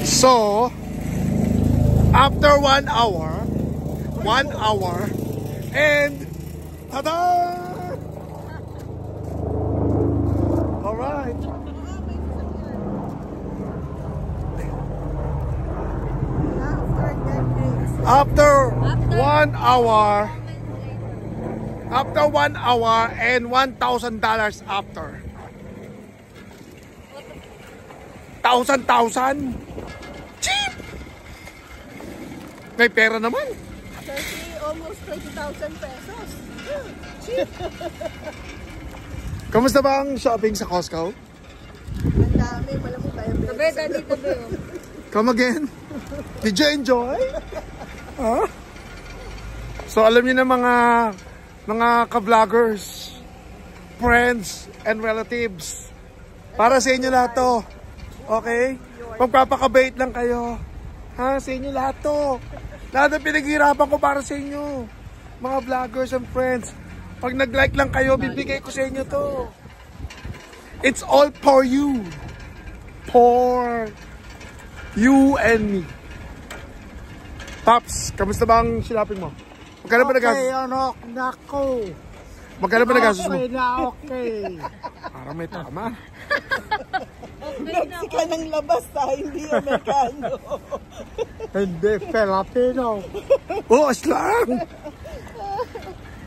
So, after 1 hour, and tada! Alright. After 1 hour, and $1,000 after. 1,000? Cheap! May pera naman. Almost 20,000 pesos. Cheap. Kamusta ba ang shopping sa Costco? Ang dami, malamang tayo. Tabi. Come again? Did you enjoy? Huh? So alam niyo na mga ka-vloggers, friends and relatives, para sa inyo lahat to. Okay? Magpapakabait lang kayo. Ha? Sa inyo lahat to. Lahat ng pinaghirapan ko para sa inyo. Mga vloggers and friends. Pag nag-like lang kayo, bibigay ko sa inyo to. It's all for you. For you and me. Pops, kamusta ba ang shopping mo? Magkano ba nagastos? Okay, anak, nako. Magkano ba nagastos mo? Okay na okay. Parang may tama. Mexican ang labas tayo, hindi Amerikano. Hindi, Filipino. Oh, aslang!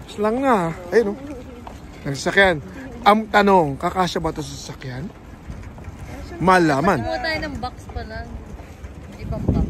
Aslang na. Ayun o. Nagsasakyan. Ang tanong, kakasya ba ito sa sasakyan? Malaman. Kumuha tayo ng box pa lang. Ibang box.